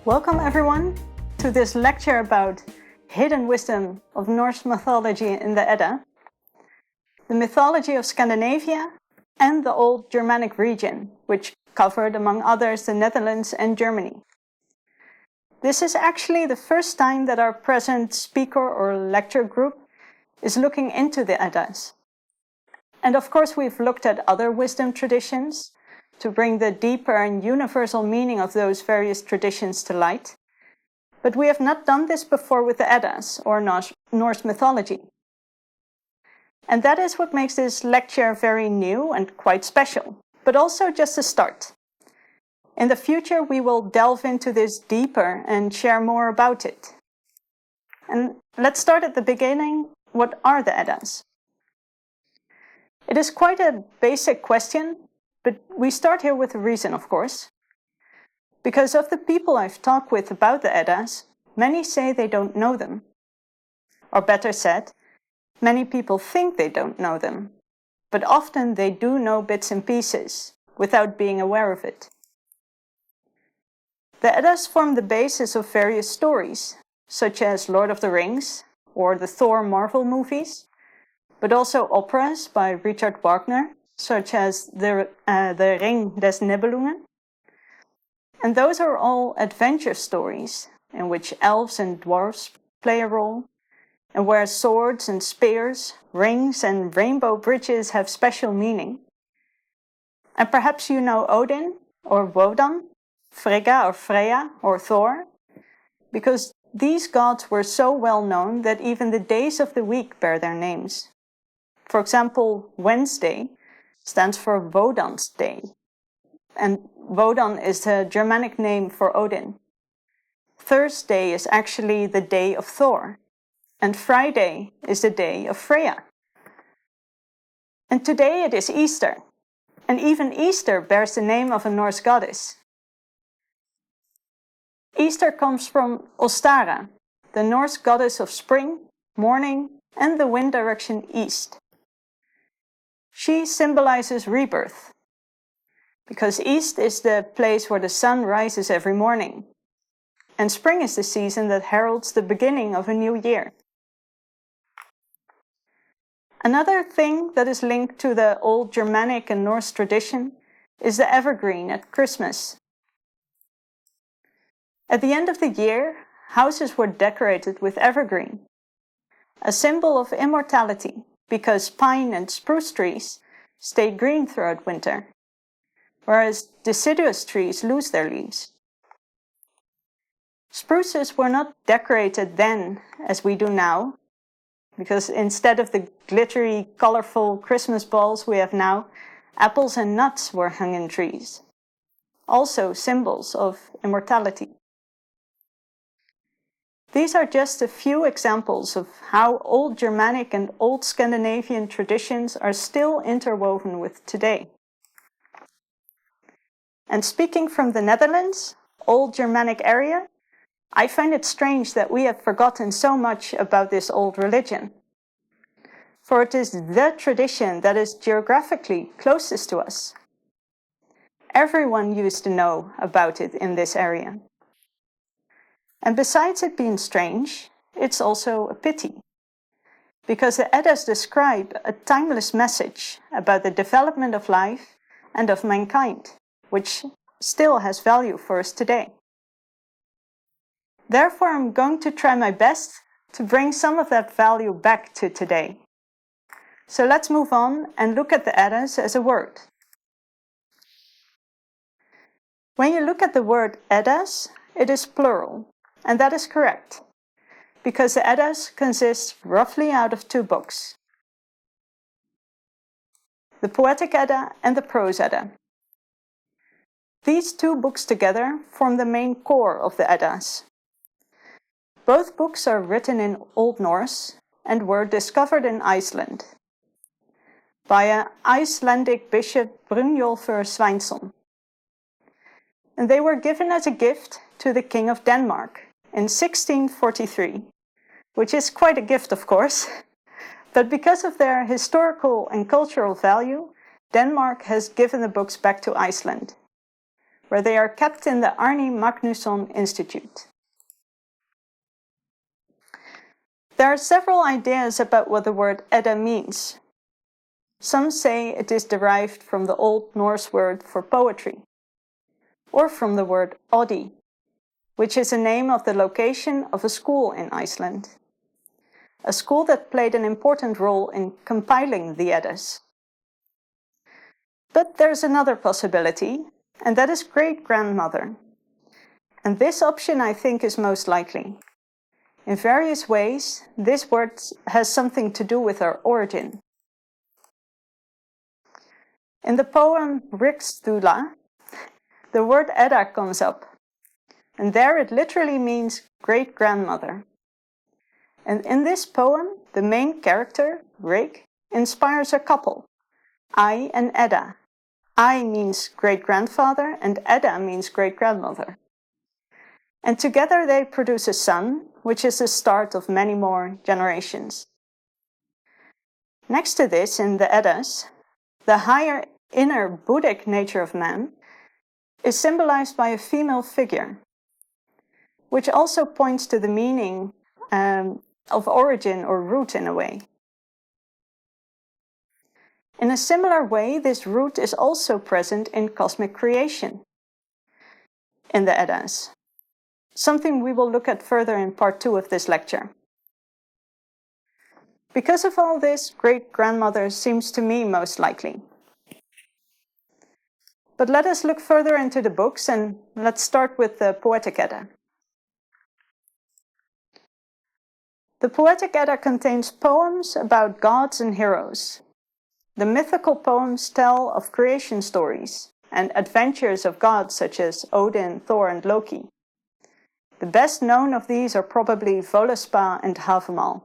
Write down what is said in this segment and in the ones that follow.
Welcome everyone to this lecture about hidden wisdom of Norse mythology in the Edda, the mythology of Scandinavia and the old Germanic region, which covered among others the Netherlands and Germany. This is actually the first time that our present speaker or lecture group is looking into the Eddas. And of course we've looked at other wisdom traditions to bring the deeper and universal meaning of those various traditions to light. But we have not done this before with the Eddas, or Norse mythology. And that is what makes this lecture very new and quite special, but also just a start. In the future, we will delve into this deeper and share more about it. And let's start at the beginning. What are the Eddas? It is quite a basic question, but we start here with a reason, of course. Because of the people I've talked with about the Eddas, many say they don't know them. Or better said, many people think they don't know them, but often they do know bits and pieces, without being aware of it. The Eddas form the basis of various stories, such as Lord of the Rings, or the Thor Marvel movies, but also operas by Richard Wagner, such as the Ring des Nibelungen. And those are all adventure stories, in which elves and dwarves play a role, and where swords and spears, rings and rainbow bridges have special meaning. And perhaps you know Odin, or Wodan, Frigga or Freya, or Thor, because these gods were so well known that even the days of the week bear their names. For example, Wednesday stands for Wodan's Day, and Wodan is the Germanic name for Odin. Thursday is actually the day of Thor, and Friday is the day of Freya. And today it is Easter, and even Easter bears the name of a Norse goddess. Easter comes from Ostara, the Norse goddess of spring, morning, and the wind direction east. She symbolizes rebirth, because east is the place where the sun rises every morning, and spring is the season that heralds the beginning of a new year. Another thing that is linked to the old Germanic and Norse tradition is the evergreen at Christmas. At the end of the year, houses were decorated with evergreen, a symbol of immortality, because pine and spruce trees stayed green throughout winter, whereas deciduous trees lose their leaves. Spruces were not decorated then as we do now, because instead of the glittery, colorful Christmas balls we have now, apples and nuts were hung in trees, also symbols of immortality. These are just a few examples of how old Germanic and old Scandinavian traditions are still interwoven with today. And speaking from the Netherlands, old Germanic area, I find it strange that we have forgotten so much about this old religion. For it is the tradition that is geographically closest to us. Everyone used to know about it in this area. And besides it being strange, it's also a pity, because the Eddas describe a timeless message about the development of life and of mankind, which still has value for us today. Therefore, I'm going to try my best to bring some of that value back to today. So let's move on and look at the Eddas as a word. When you look at the word Eddas, it is plural. And that is correct, because the Eddas consist roughly out of two books, the Poetic Edda and the Prose Edda. These two books together form the main core of the Eddas. Both books are written in Old Norse and were discovered in Iceland by an Icelandic bishop, Brynjolfur Sveinsson. And they were given as a gift to the King of Denmark in 1643, which is quite a gift, of course, but because of their historical and cultural value, Denmark has given the books back to Iceland, where they are kept in the Arni Magnusson Institute. There are several ideas about what the word Edda means. Some say it is derived from the Old Norse word for poetry, or from the word Oddi, which is a name of the location of a school in Iceland. A school that played an important role in compiling the Eddas. But there's another possibility, and that is great-grandmother. And this option I think is most likely. In various ways, this word has something to do with our origin. In the poem Riksdula, the word Edda comes up, and there it literally means great-grandmother. And in this poem, the main character, Rig, inspires a couple, I and Edda. I means great-grandfather and Edda means great-grandmother. And together they produce a son, which is the start of many more generations. Next to this, in the Eddas, the higher inner Buddhic nature of man is symbolized by a female figure, which also points to the meaning of origin or root in a way. In a similar way, this root is also present in cosmic creation in the Eddas, something we will look at further in part 2 of this lecture. Because of all this, great-grandmother seems to me most likely. But let us look further into the books, and let's start with the Poetic Edda. The Poetic Edda contains poems about gods and heroes. The mythical poems tell of creation stories and adventures of gods such as Odin, Thor, and Loki. The best known of these are probably Völuspá and Havamal.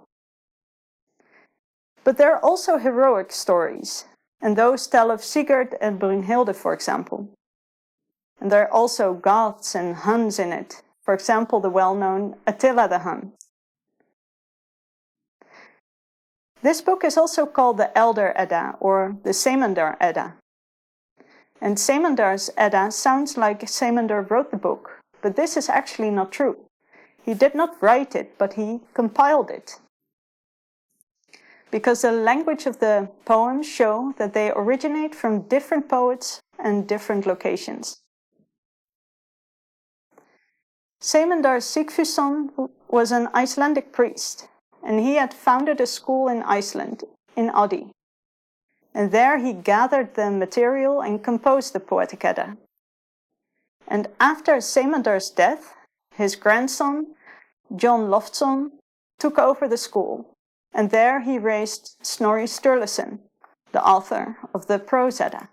But there are also heroic stories, and those tell of Sigurd and Brunhilde, for example. And there are also goths and Huns in it, for example the well-known Attila the Hun. This book is also called the Elder Edda, or the Semundar Edda. And Semundar's Edda sounds like Semundar wrote the book, but this is actually not true. He did not write it, but he compiled it. Because the language of the poems show that they originate from different poets and different locations. Semundar Sigfusson was an Icelandic priest, and he had founded a school in Iceland, in Oddi. And there he gathered the material and composed the Poetic Edda. And after Semundar's death, his grandson, John Loftsson, took over the school, and there he raised Snorri Sturluson, the author of the Prose Edda.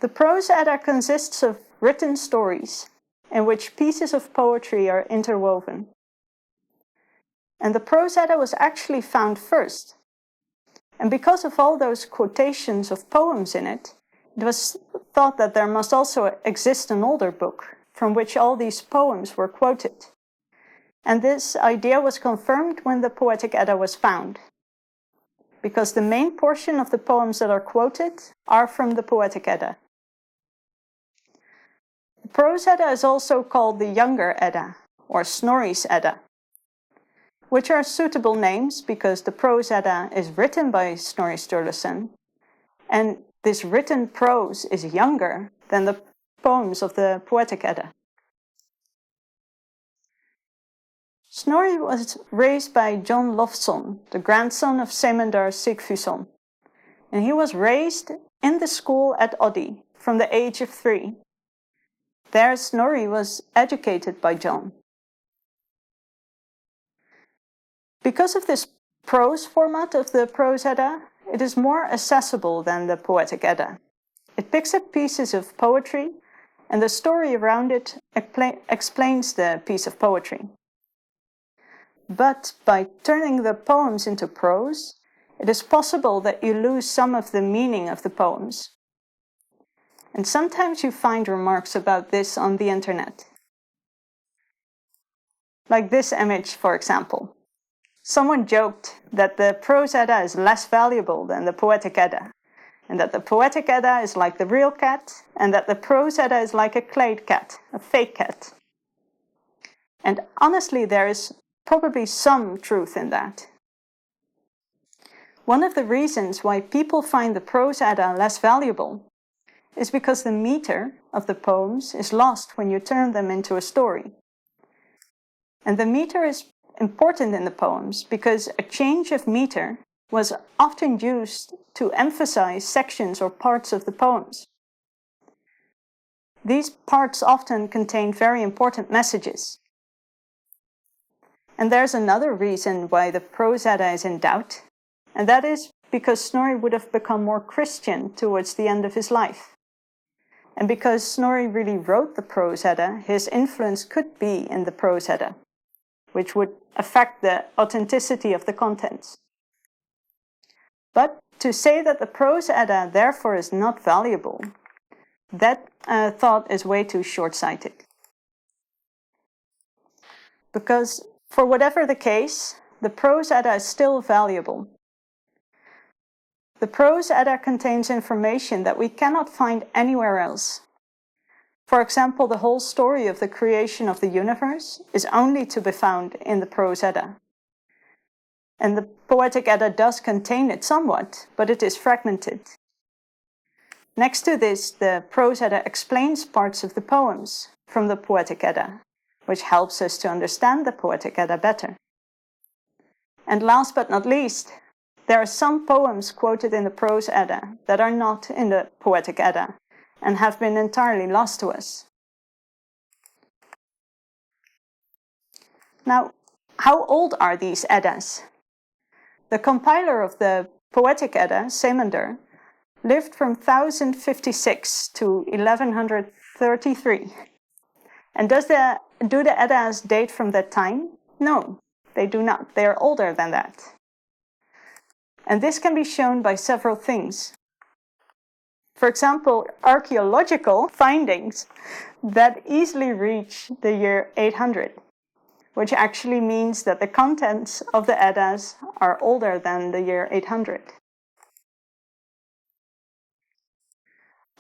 The Prose Edda consists of written stories, in which pieces of poetry are interwoven. And the Prose Edda was actually found first. And because of all those quotations of poems in it, it was thought that there must also exist an older book from which all these poems were quoted. And this idea was confirmed when the Poetic Edda was found, because the main portion of the poems that are quoted are from the Poetic Edda. The Prose Edda is also called the Younger Edda, or Snorri's Edda, which are suitable names because the Prose Edda is written by Snorri Sturluson, and this written prose is younger than the poems of the Poetic Edda. Snorri was raised by John Loftsson, the grandson of Semundar Sigfusson, and he was raised in the school at Oddi from the age of 3. There Snorri was educated by John. Because of this prose format of the Prose Edda, it is more accessible than the Poetic Edda. It picks up pieces of poetry, and the story around it explains the piece of poetry. But by turning the poems into prose, it is possible that you lose some of the meaning of the poems. And sometimes you find remarks about this on the internet. Like this image, for example. Someone joked that the Prose Edda is less valuable than the Poetic Edda, and that the Poetic Edda is like the real cat, and that the Prose Edda is like a clay cat, a fake cat. And honestly, there is probably some truth in that. One of the reasons why people find the Prose Edda less valuable is because the meter of the poems is lost when you turn them into a story. And the meter is important in the poems because a change of meter was often used to emphasize sections or parts of the poems. These parts often contain very important messages. And there's another reason why the Prose Edda is in doubt, and that is because Snorri would have become more Christian towards the end of his life. And because Snorri really wrote the Prose Edda, his influence could be in the Prose Edda, which would affect the authenticity of the contents. But to say that the Prose Edda therefore is not valuable, that thought is way too short-sighted. Because for whatever the case, the Prose Edda is still valuable. The Prose Edda contains information that we cannot find anywhere else. For example, the whole story of the creation of the universe is only to be found in the Prose Edda. And the Poetic Edda does contain it somewhat, but it is fragmented. Next to this, the Prose Edda explains parts of the poems from the Poetic Edda, which helps us to understand the Poetic Edda better. And last but not least, there are some poems quoted in the Prose Edda that are not in the Poetic Edda and have been entirely lost to us. Now, how old are these Eddas? The compiler of the Poetic Edda, Semander, lived from 1056 to 1133. And do the Eddas date from that time? No, they do not. They are older than that. And this can be shown by several things. For example, archaeological findings that easily reach the year 800, which actually means that the contents of the Eddas are older than the year 800.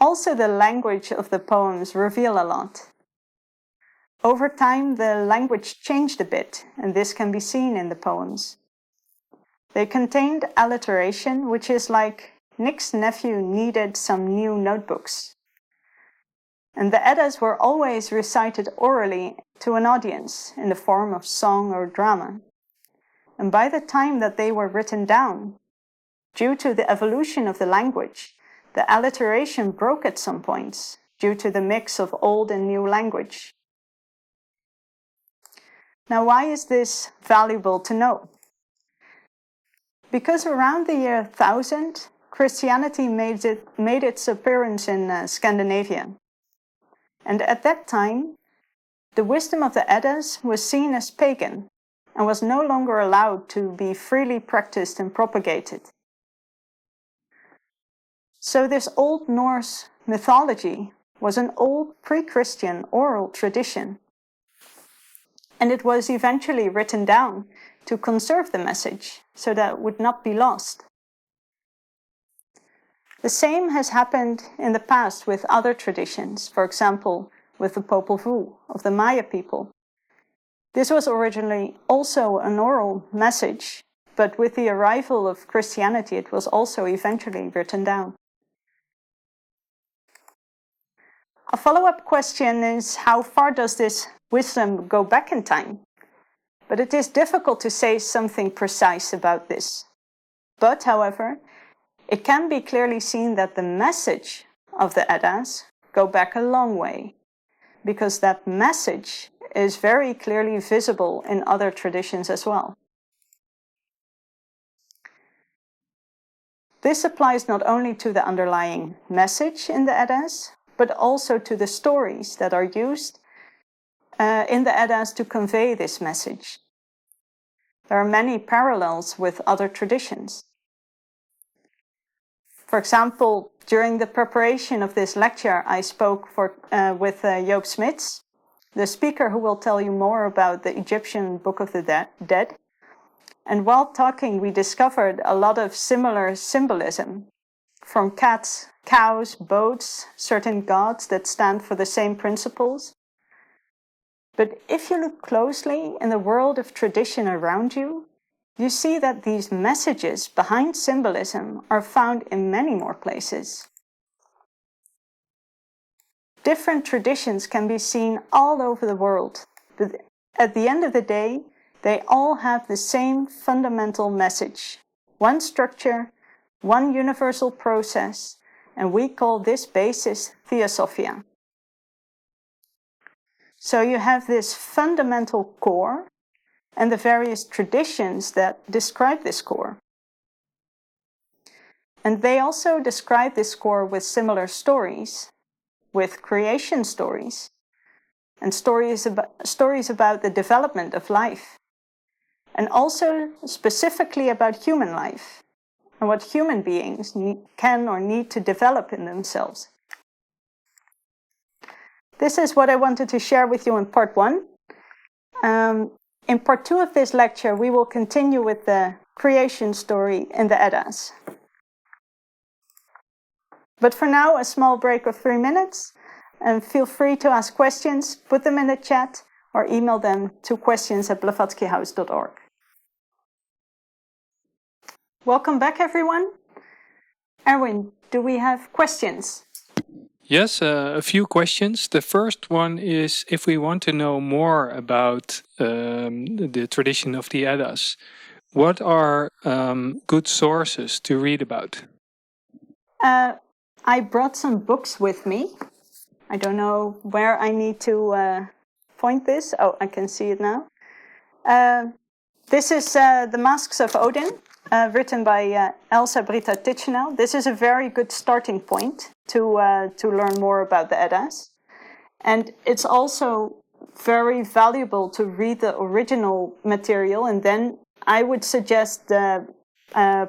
Also, the language of the poems reveal a lot. Over time, the language changed a bit, and this can be seen in the poems. They contained alliteration, which is like Nick's nephew needed some new notebooks. And the Eddas were always recited orally to an audience in the form of song or drama. And by the time that they were written down, due to the evolution of the language, the alliteration broke at some points due to the mix of old and new language. Now, why is this valuable to know? Because around the year 1000, Christianity made its appearance in Scandinavia. And at that time, the wisdom of the Eddas was seen as pagan and was no longer allowed to be freely practiced and propagated. So this Old Norse mythology was an old pre-Christian oral tradition. And it was eventually written down to conserve the message so that it would not be lost. The same has happened in the past with other traditions, for example, with the Popol Vuh of the Maya people. This was originally also an oral message, but with the arrival of Christianity, it was also eventually written down. A follow-up question is, how far does this wisdom go back in time? But it is difficult to say something precise about this. But, however, it can be clearly seen that the message of the Eddas go back a long way, because that message is very clearly visible in other traditions as well. This applies not only to the underlying message in the Eddas, but also to the stories that are used in the Eddas to convey this message. There are many parallels with other traditions. For example, during the preparation of this lecture, I spoke with Joop Smits, the speaker who will tell you more about the Egyptian Book of the Dead. And while talking, we discovered a lot of similar symbolism from cats, cows, boats, certain gods that stand for the same principles. But if you look closely in the world of tradition around you, you see that these messages behind symbolism are found in many more places. Different traditions can be seen all over the world, but at the end of the day, they all have the same fundamental message. One structure, one universal process, and we call this basis Theosophia. So you have this fundamental core and the various traditions that describe this core. And they also describe this core with similar stories, with creation stories, and stories about the development of life, and also specifically about human life, and what human beings can or need to develop in themselves. This is what I wanted to share with you in part 1. In part 2 of this lecture, we will continue with the creation story in the Eddas. But for now, a small break of 3 minutes, and feel free to ask questions, put them in the chat, or email them to questions@blavatskyhouse.org. Welcome back, everyone. Erwin, do we have questions? Yes, a few questions. The first one is if we want to know more about the tradition of the Eddas, what are good sources to read about? I brought some books with me. I don't know where I need to point this. Oh, I can see it now. This is The Masks of Odin, written by Elsa Britta Tichenel. This is a very good starting point to learn more about the Eddas. And it's also very valuable to read the original material. And then I would suggest the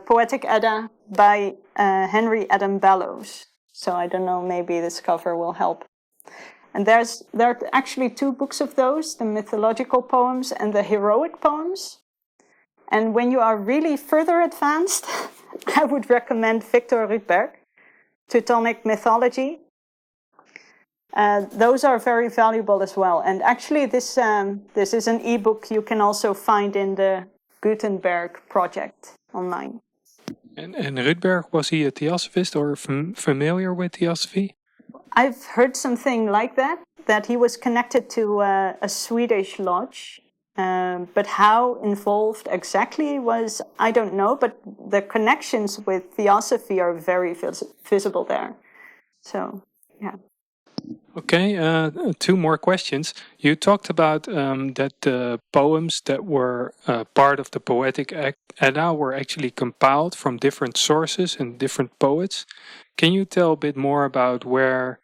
Poetic Edda by Henry Adam Bellows. So I don't know, maybe this cover will help. And there are actually 2 books of those, the mythological poems and the heroic poems. And when you are really further advanced, I would recommend Victor Rydberg, Teutonic Mythology. Those are very valuable as well. And actually, this is an ebook you can also find in the Gutenberg project online. And Rydberg, was he a theosophist or familiar with theosophy? I've heard something like that he was connected to a Swedish lodge. But how involved exactly was, I don't know, but the connections with theosophy are very visible there. So, yeah. Okay, 2 more questions. You talked about that the poems that were part of the Poetic Edda were actually compiled from different sources and different poets. Can you tell a bit more about where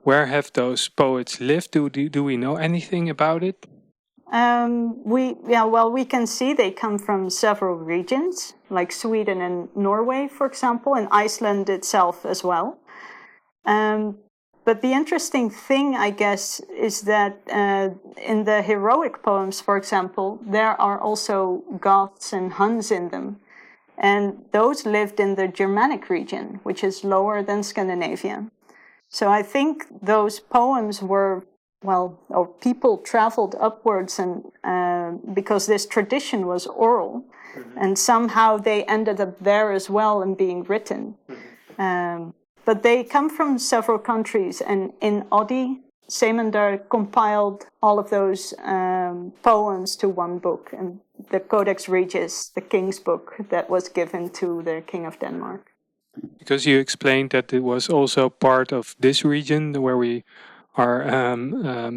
have those poets lived? Do we know anything about it? We can see they come from several regions, like Sweden and Norway, for example, and Iceland itself as well. But the interesting thing, I guess, is that in the heroic poems, for example, there are also Goths and Huns in them. And those lived in the Germanic region, which is lower than Scandinavia. So I think those poems were, or people traveled upwards, and because this tradition was oral, and somehow they ended up there as well and being written. But they come from several countries, and in Oddi, Semundar compiled all of those poems to one book, and the Codex Regius, the king's book that was given to the King of Denmark. Because you explained that it was also part of this region where we are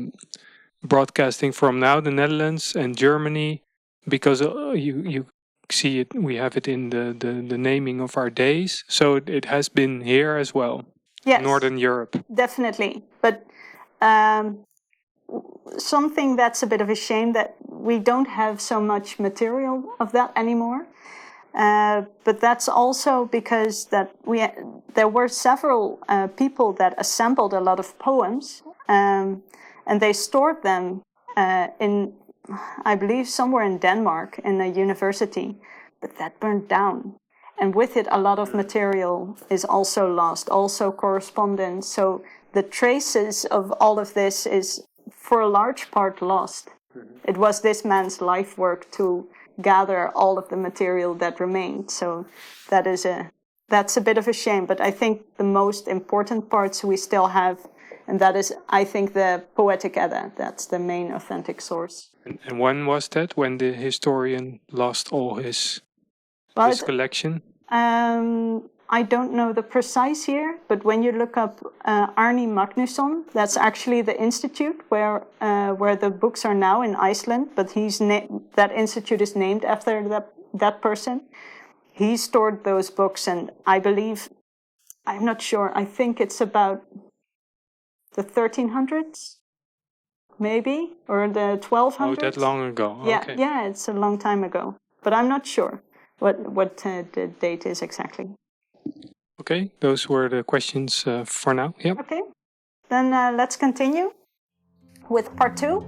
broadcasting from now, the Netherlands and Germany, because you see it, we have it in the naming of our days, so it has been here as well. Yes, Northern Europe. Definitely, but something that's a bit of a shame that we don't have so much material of that anymore. But that's also because there were several people that assembled a lot of poems, and they stored them in, I believe, somewhere in Denmark in a university, but that burned down. and with it a lot of material is also lost, also correspondence. So the traces of all of this is for a large part lost. It was this man's life work to gather all of the material that remained. So that's a bit of a shame, but I think the most important parts we still have, and that is, I think, the Poetic Edda. That's the main authentic source. And when was that, when the historian lost all his collection? I don't know the precise year, but when you look up Arni Magnusson, that's actually the institute where the books are now in Iceland, but that institute is named after that person. He stored those books, and I believe, I'm not sure, I think it's about the 1300s, maybe, or the 1200s. Oh, that long ago. Okay. Yeah, it's a long time ago, but I'm not sure what the date is exactly. Okay, those were the questions for now. Yep. Okay, then let's continue with part 2.